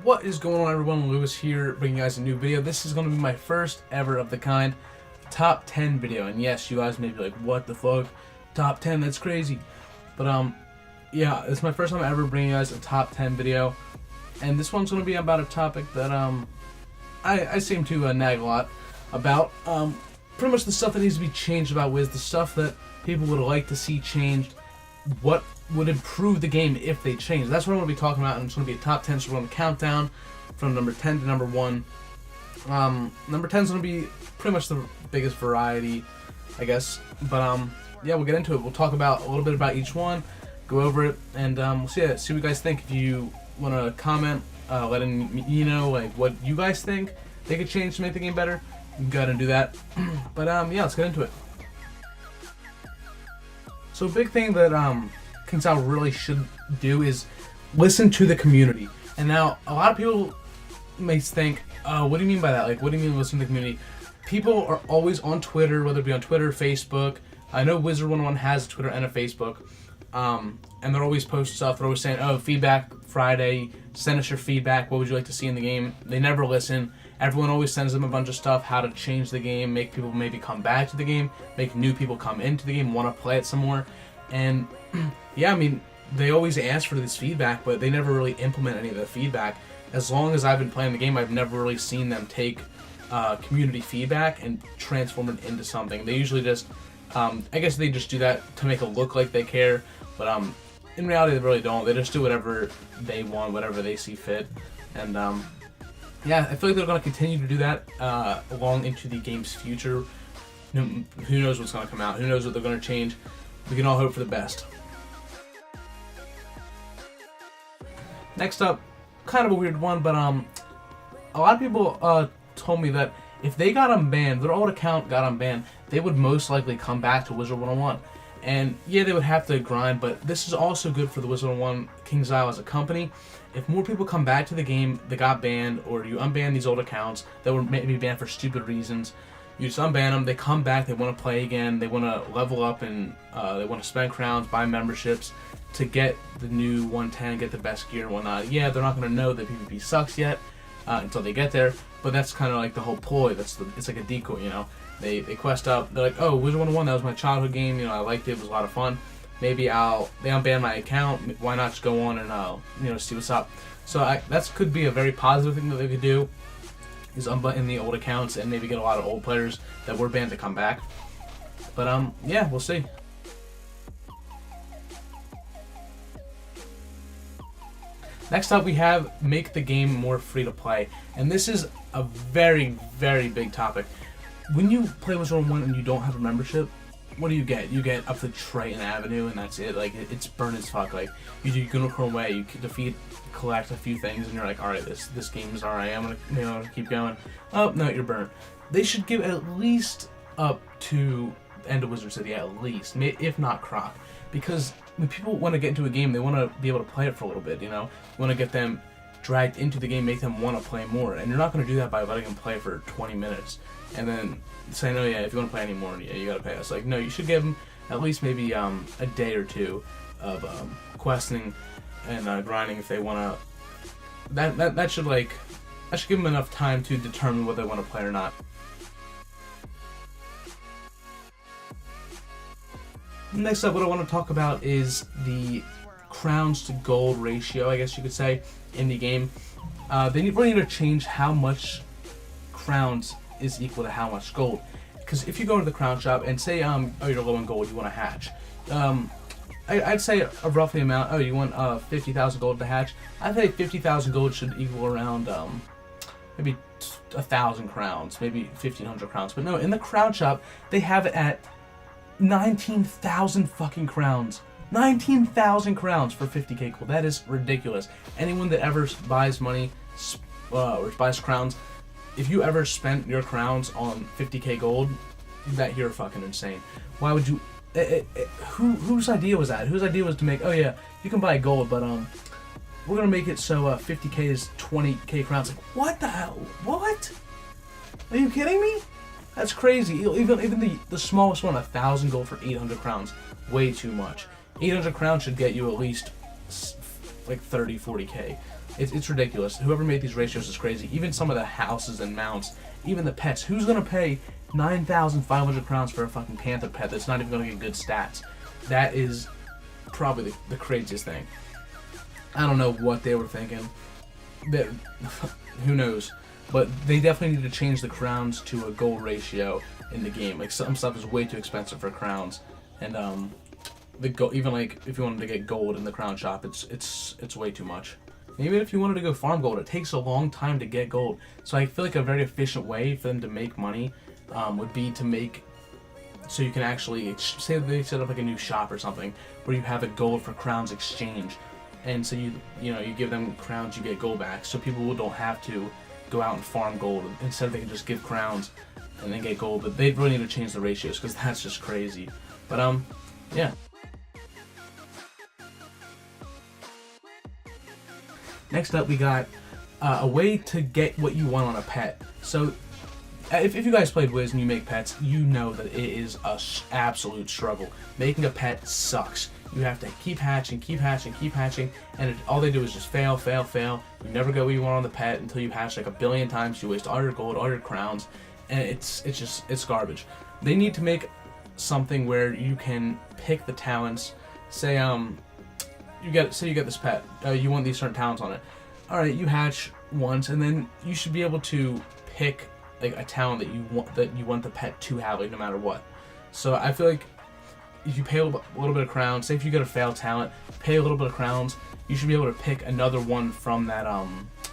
What is going on, everyone? Lewis here, bringing you guys a new video. This is going to be my first ever of the kind top 10 video. And yes, you guys may be like, what the fuck? Top 10, that's crazy. But yeah, it's my first time ever bringing you guys a top 10 video. And this one's going to be about a topic that I seem to nag a lot about. Pretty much the stuff that needs to be changed about Wiz, the stuff that people would like to see changed, what would improve the game if they changed. That's what I'm going to be talking about, and it's going to be a top 10, so we're going to count down from number 10 to number 1. Number 10 is going to be pretty much the biggest variety, I guess, but yeah, we'll get into it. We'll talk about a little bit about each one, go over it, and we'll see what you guys think. If you want to comment, letting me know like what you guys think they could change to make the game better, you can go ahead and do that. But yeah, let's get into it. So a big thing that CrownsGold really should do is listen to the community. And now a lot of people may think, what do you mean by that? Like, what do you mean listen to the community? People are always on Twitter, whether it be on Twitter, Facebook. I know Wizard101 has a Twitter and a Facebook. And they're always posting stuff. They're always saying, oh, feedback Friday, send us your feedback. What would you like to see in the game? They never listen. Everyone always sends them a bunch of stuff, how to change the game, make people maybe come back to the game, make new people come into the game, want to play it some more. And yeah, I mean, they always ask for this feedback, but they never really implement any of the feedback. As long as I've been playing the game, I've never really seen them take community feedback and transform it into something. They usually just, I guess they just do that to make it look like they care, but in reality they really don't. They just do whatever they want, whatever they see fit. And yeah, I feel like they're going to continue to do that along into the game's future. Who knows what's going to come out? Who knows what they're going to change? We can all hope for the best. Next up, kind of a weird one, but a lot of people told me that if they got unbanned, their old account got unbanned, they would most likely come back to Wizard101. And yeah, they would have to grind, but this is also good for the Wizard101 CrownsGold as a company. If more people come back to the game that got banned, or you unban these old accounts that were maybe banned for stupid reasons, you just unban them, they come back, they want to play again, they want to level up, and they want to spend crowns, buy memberships to get the new 110, get the best gear and whatnot. Yeah, they're not going to know that PvP sucks yet until they get there, but that's kind of like the whole ploy. It's like a decoy, you know. They quest up, they're like, oh, Wizard101, that was my childhood game, you know, I liked it, it was a lot of fun. Maybe they unban my account, why not just go on and you know, see what's up. So that could be a very positive thing that they could do, is unbutton the old accounts and maybe get a lot of old players that were banned to come back. But yeah, we'll see. Next up, we have make the game more free to play, and this is a very, very big topic. When you play Wizard101 and you don't have a membership, what do you get? You get up to Triton Avenue, and that's it. Like, it's burn as fuck. Like, you do Unicorn Way, you defeat, collect a few things, and you're like, alright, this game is alright, I'm gonna, you know, keep going. Oh, no, you're burnt. They should give at least up to End of Wizard City, at least, if not Croc. Because when people want to get into a game, they want to be able to play it for a little bit, you know? You want to get them dragged into the game, make them want to play more. And you're not going to do that by letting them play for 20 minutes. And then saying, oh yeah, if you want to play any more, yeah, you got to pay us. Like, no, you should give them at least maybe a day or two of questing and grinding if they want to. That should give them enough time to determine whether they want to play or not. Next up, what I want to talk about is the crowns to gold ratio, I guess you could say, in the game. They really need to change how much crowns is equal to how much gold. Because if you go into the crown shop and say, oh, you're low in gold, you want to hatch. I'd say a roughly amount, oh, you want 50,000 gold to hatch. I'd say 50,000 gold should equal around maybe 1,000 crowns, maybe 1,500 crowns. But no, in the crown shop, they have it at 19,000 fucking crowns. 19,000 crowns for 50k gold. That is ridiculous. Anyone that ever buys money or buys crowns, if you ever spent your crowns on 50k gold, that you're fucking insane. Why would you? Whose idea was that? Whose idea was to make? Oh yeah, you can buy gold, but we're gonna make it so 50k is 20k crowns. Like, what the hell? What? Are you kidding me? That's crazy. Even the smallest one, 1,000 gold for 800 crowns, way too much. 800 crowns should get you at least like 30, 40k. It's ridiculous. Whoever made these ratios is crazy. Even some of the houses and mounts, even the pets. Who's gonna pay 9,500 crowns for a fucking panther pet that's not even gonna get good stats? That is probably the craziest thing. I don't know what they were thinking. Who knows? But they definitely need to change the crowns to a gold ratio in the game. Like, some stuff is way too expensive for crowns, and even like if you wanted to get gold in the crown shop, it's way too much. Even if you wanted to go farm gold, it takes a long time to get gold. So I feel like a very efficient way for them to make money would be to make so you can actually say they set up like a new shop or something where you have a gold for crowns exchange, and so you give them crowns, you get gold back, so people don't have to go out and farm gold. Instead, they can just give crowns and then get gold. But they really need to change the ratios because that's just crazy. But yeah. Next up, we got a way to get what you want on a pet. So if you guys played Wiz and you make pets, you know that it is a absolute struggle. Making a pet sucks. You have to keep hatching, and all they do is just fail. You never get what you want on the pet until you hatch like a billion times. You waste all your gold, all your crowns, and it's garbage. They need to make something where you can pick the talents. Say you get this pet. You want these certain talents on it. All right, you hatch once, and then you should be able to pick like a talent that you want the pet to have, like, no matter what. So I feel like if you pay a little bit of crowns, say if you get a failed talent, pay a little bit of crowns, you should be able to pick another one from that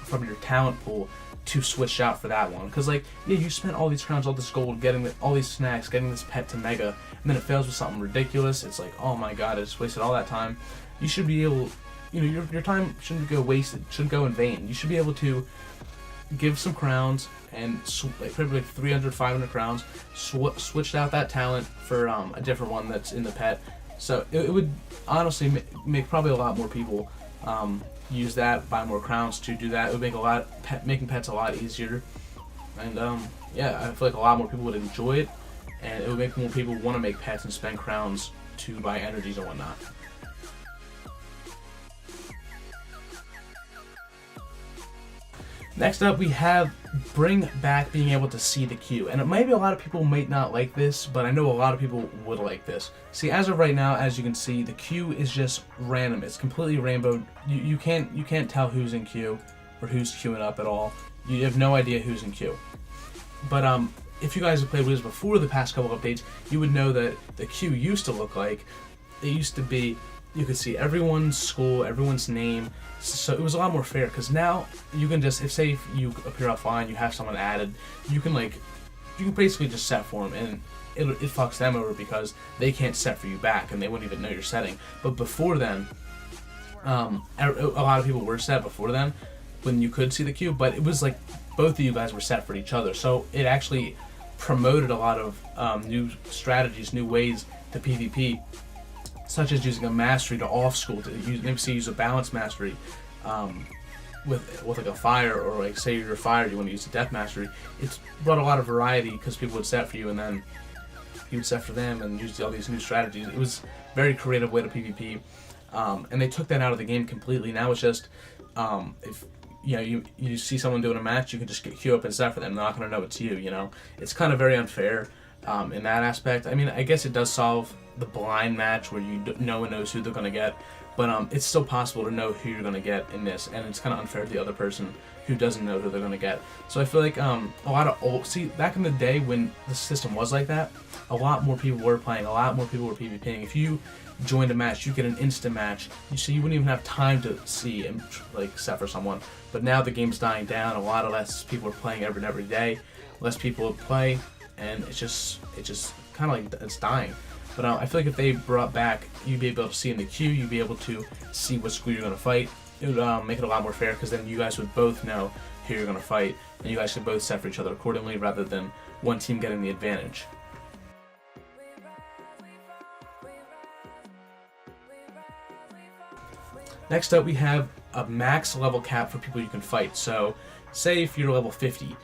from your talent pool to switch out for that one. Because, like, yeah, you spent all these crowns, all this gold, getting all these snacks, getting this pet to mega, and then it fails with something ridiculous. It's like, oh my god, I just wasted all that time. You should be able, your time shouldn't go wasted, shouldn't go in vain. You should be able to give some crowns and probably 300, 500 crowns, switched out that talent for a different one that's in the pet. So it would honestly make probably a lot more people use that, buy more crowns to do that. It would make making pets a lot easier, and yeah, I feel like a lot more people would enjoy it, and it would make more people want to make pets and spend crowns to buy energies and whatnot. Next up, we have bring back being able to see the queue. And maybe a lot of people might not like this, but I know a lot of people would like this. See, as of right now, as you can see, the queue is just random. It's completely rainbow. You can't tell who's in queue or who's queuing up at all. You have no idea who's in queue. But if you guys have played Wiz before the past couple updates, you would know that the queue used to look like, it used to be, you could see everyone's school, everyone's name, so it was a lot more fair, because now you can just, if you appear offline, you have someone added, you can basically just set for them, and it fucks them over because they can't set for you back, and they wouldn't even know you're setting. But before then, a lot of people were set before then, when you could see the queue, but it was like both of you guys were set for each other, so it actually promoted a lot of new strategies, new ways to PvP, such as using a mastery to off school, to use a balance mastery with like a fire, or like say you're a fire, you want to use a death mastery. It's brought a lot of variety because people would set for you and then you would set for them and use all these new strategies. It was a very creative way to PvP, and they took that out of the game completely. Now it's just if you see someone doing a match, you can just queue up and set for them. They're not going to know it's you. It's kind of very unfair in that aspect. I mean, I guess it does solve the blind match where no one knows who they're going to get, but it's still possible to know who you're going to get in this, and it's kind of unfair to the other person who doesn't know who they're going to get. So I feel like a lot of back in the day when the system was like that, a lot more people were playing, a lot more people were PvPing. If you joined a match, you get an instant match, so you wouldn't even have time to see and like set for someone. But now the game's dying down, a lot of less people are playing every day, less people play, and it's just kind of like it's dying. But I feel like if they brought back, you'd be able to see in the queue, you'd be able to see what school you're going to fight. It would make it a lot more fair, because then you guys would both know who you're going to fight, and you guys could both set for each other accordingly, rather than one team getting the advantage. Next up, we have a max level cap for people you can fight. So, say if you're level 50,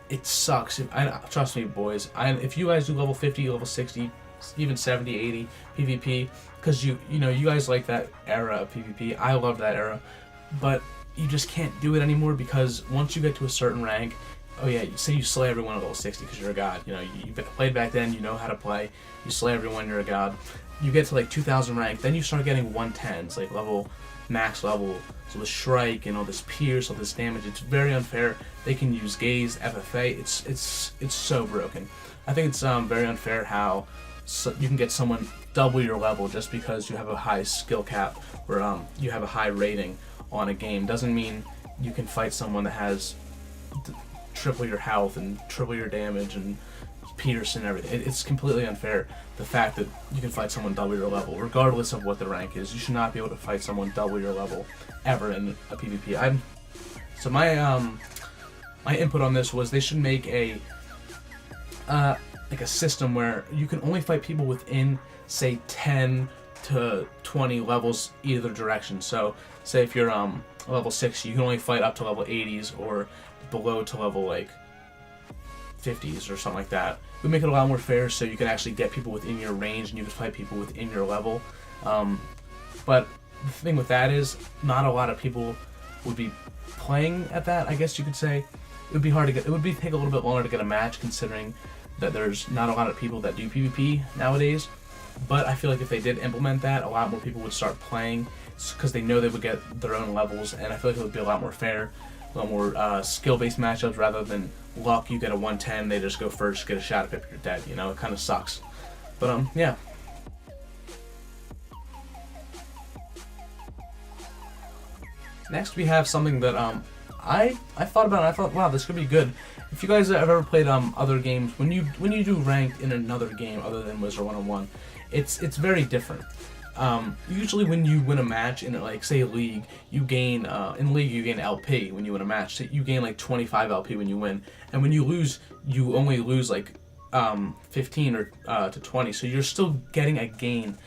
it sucks. Trust me, boys. If you guys do level 50, level 60, even 70, 80 PvP, because you guys like that era of PvP. I love that era, but you just can't do it anymore, because once you get to a certain rank, oh yeah, say you slay everyone at level 60 because you're a god. You know, you played back then, you know how to play. You slay everyone, you're a god. You get to like 2,000 rank, then you start getting 110s, like max level. So the Shrike and all this pierce, all this damage, it's very unfair. They can use Gaze, FFA. It's so broken. I think it's very unfair how you can get someone double your level just because you have a high skill cap or you have a high rating on a game. Doesn't mean you can fight someone that has triple your health and triple your damage and pierce and everything. It's completely unfair, the fact that you can fight someone double your level regardless of what the rank is. You should not be able to fight someone double your level ever in a PvP. So my input on this was they should make a like a system where you can only fight people within, say, 10 to 20 levels either direction. So say if you're level 60, you can only fight up to level 80s or below to level like 50s or something like that. It would make it a lot more fair, so you could actually get people within your range and you could fight people within your level. But the thing with that is not a lot of people would be playing at that, I guess you could say. It would be hard to get, it would take a little bit longer to get a match, considering that there's not a lot of people that do PvP nowadays. But I feel like if they did implement that, a lot more people would start playing because they know they would get their own levels, and I feel like it would be a lot more fair, a lot more skill-based matchups rather than luck. You get a 110, they just go first, get a shot at it, you're dead. You know, it kind of sucks. But yeah. Next we have something that I thought about, and I thought, wow, this could be good. If you guys have ever played other games, when you do ranked in another game other than Wizard101, it's very different. Usually when you win a match in, like, say, League, you gain in League you gain LP when you win a match. So you gain like 25 LP when you win, and when you lose, you only lose like 15 or to 20. So you're still getting a gain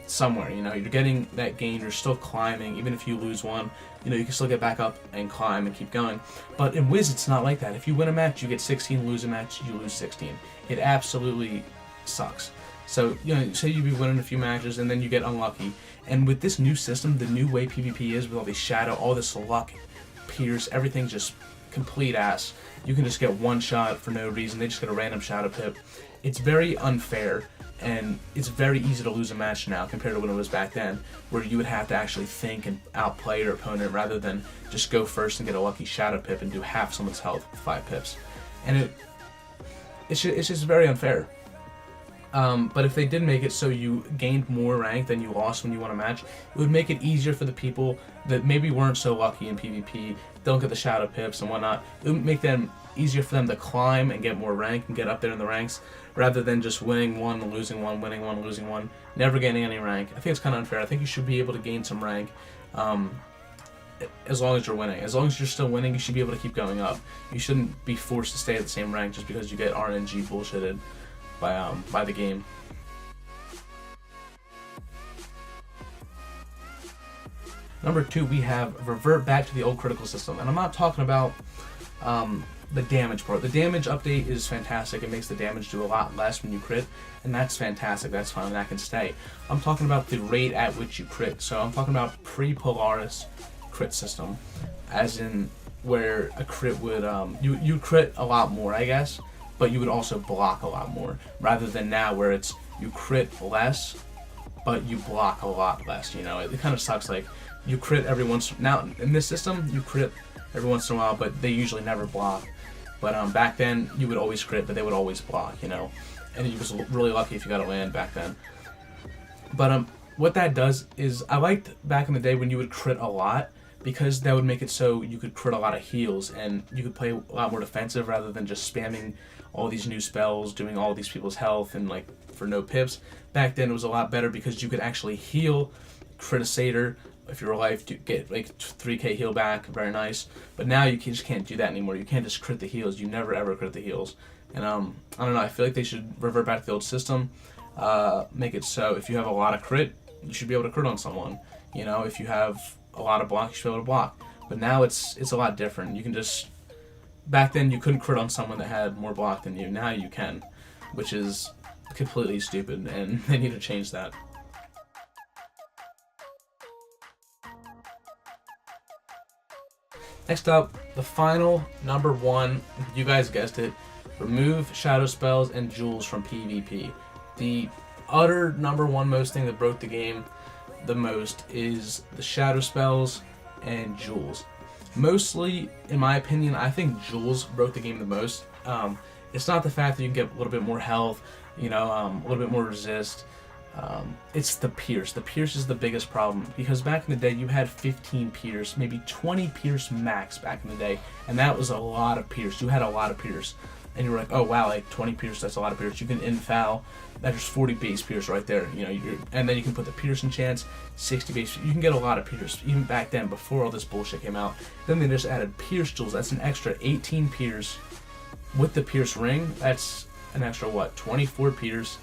somewhere. You know, you're getting that gain. You're still climbing, even if you lose one. You know, you can still get back up and climb and keep going. But in Wiz, it's not like that. If you win a match, you get 16. Lose a match, you lose 16. It absolutely sucks. So, you know, say you be winning a few matches and then you get unlucky. And with this new system, the new way PvP is, with all these shadow, all this luck, pierce, everything's just complete ass. You can just get one shot for no reason. They just get a random shadow pip. It's very unfair, and it's very easy to lose a match now compared to when it was back then, where you would have to actually think and outplay your opponent rather than just go first and get a lucky shadow pip and do half someone's health with 5 pips. And it's just very unfair. But if they did make it so you gained more rank than you lost when you won a match, it would make it easier for the people that maybe weren't so lucky in PvP, don't get the shadow pips and whatnot. It would make them easier for them to climb and get more rank and get up there in the ranks, rather than just winning one and losing one, winning one, losing one, never gaining any rank. I think it's kind of unfair. I think you should be able to gain some rank as long as you're winning. As long as you're still winning, you should be able to keep going up. You shouldn't be forced to stay at the same rank just because you get RNG bullshitted by the game. Number 2, we have revert back to the old critical system, and I'm not talking about the damage part. The damage update is fantastic. It makes the damage do a lot less when you crit, and that's fantastic. That's fine. That can stay. I'm talking about the rate at which you crit. So I'm talking about pre-Polaris crit system, as in where a crit would you crit a lot more, I guess, but you would also block a lot more, rather than now where it's you crit less, but you block a lot less. You know, it kind of sucks. Like, you crit every once now in this system, you crit every once in a while, but they usually never block. But back then you would always crit, but they would always block. You know, and you was really lucky if you got a land back then. But what that does is, I liked back in the day when you would crit a lot, because that would make it so you could crit a lot of heals and you could play a lot more defensive rather than just spamming all these new spells, doing all these people's health and like for no pips. Back then it was a lot better because you could actually heal, crit a satyr if you're alive, to get like 3k heal back, very nice. But now you just can't do that anymore. You can't just crit the heals. You never ever crit the heals. And I don't know, I feel like they should revert back to the old system, make it so if you have a lot of crit, you should be able to crit on someone. You know, if you have a lot of block, you should be able to block. But now it's a lot different. You can just, back then you couldn't crit on someone that had more block than you. Now you can, which is completely stupid, and they need to change that. Next up, the final number 1, you guys guessed it, remove shadow spells and jewels from PvP. The utter number 1 most thing that broke the game the most is the shadow spells and jewels. Mostly, in my opinion, I think jewels broke the game the most. It's not the fact that you can get a little bit more health, a little bit more resist. It's the pierce. The pierce is the biggest problem, because back in the day you had 15 pierce, maybe 20 pierce max back in the day, and that was a lot of pierce. You had a lot of pierce, and you were like, oh wow, like 20 pierce, that's a lot of pierce. You can infoul, that's 40 base pierce right there. And then you can put the pierce enchants, 60 base. You can get a lot of pierce even back then before all this bullshit came out. Then they just added pierce jewels. That's an extra 18 pierce with the pierce ring. That's an extra 24 pierce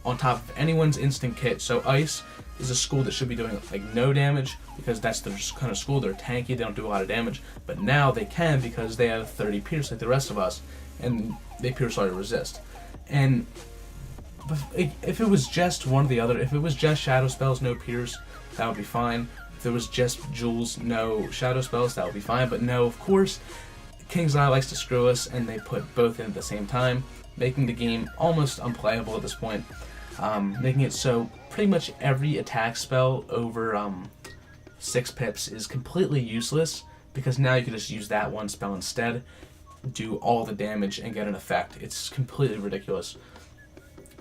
on top of anyone's instant kit. So Ice is a school that should be doing like no damage, because that's their kind of school. They're tanky, they don't do a lot of damage, but now they can because they have 30 pierce like the rest of us, and they pierce all your resist. And if it was just one or the other, if it was just shadow spells, no pierce, that would be fine. If there was just jewels, no shadow spells, that would be fine. But no, of course, King's Eye likes to screw us, and they put both in at the same time, making the game almost unplayable at this point. Making it so pretty much every attack spell over 6 pips is completely useless, because now you can just use that one spell instead, do all the damage, and get an effect. It's completely ridiculous.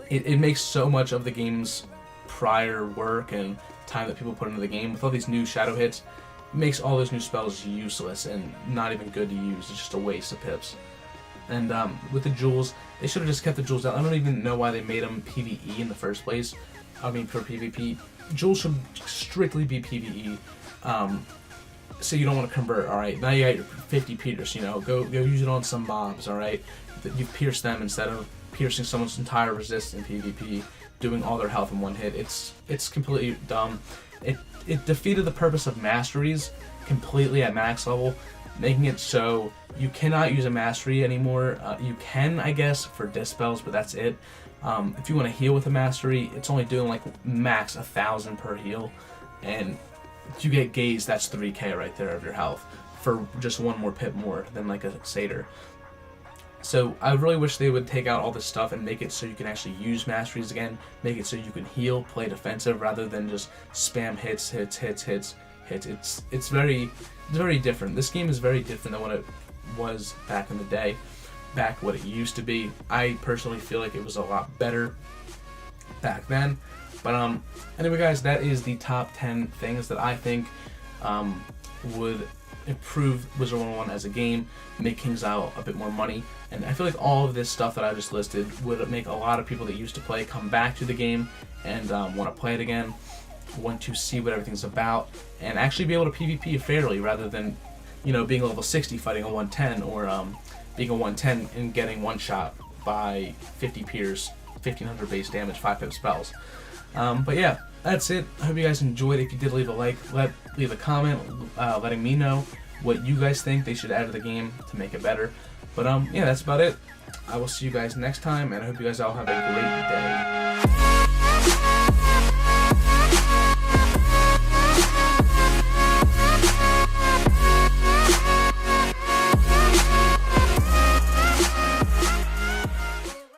It makes so much of the game's prior work and time that people put into the game with all these new shadow hits. It makes all those new spells useless and not even good to use. It's just a waste of pips. And with the jewels, they should have just kept the jewels out. I don't even know why they made them PvE in the first place. I mean, for PvP, jewels should strictly be PvE. So you don't want to convert. All right, now you got your 50 pierce. Go use it on some mobs. All right, you've pierced them instead of piercing someone's entire resist in PvP, doing all their health in one hit. It's completely dumb. It defeated the purpose of masteries completely at max level, making it so you cannot use a mastery anymore. You can, I guess, for dispels, but that's it. If you want to heal with a mastery, it's only doing like max 1,000 per heal, and if you get gaze, that's 3k right there of your health for just one more pip more than like a satyr. So I really wish they would take out all this stuff and make it so you can actually use masteries again, make it so you can heal, play defensive, rather than just spam hits. It's very different. This game is very different than what it was back in the day, back what it used to be. I personally feel like it was a lot better back then. But anyway guys, that is the top 10 things that I think would improve Wizard101 as a game, make King's Isle a bit more money. And I feel like all of this stuff that I just listed would make a lot of people that used to play come back to the game and want to play it again, want to see what everything's about, and actually be able to PvP fairly, rather than being level 60 fighting a 110, or being a 110 and getting one shot by 50 pierce, 1500 base damage, 5 pip spells. But yeah, that's it. I hope you guys enjoyed. If you did, leave a like, leave a comment letting me know what you guys think they should add to the game to make it better. But yeah, that's about it. I will see you guys next time, and I hope you guys all have a great day.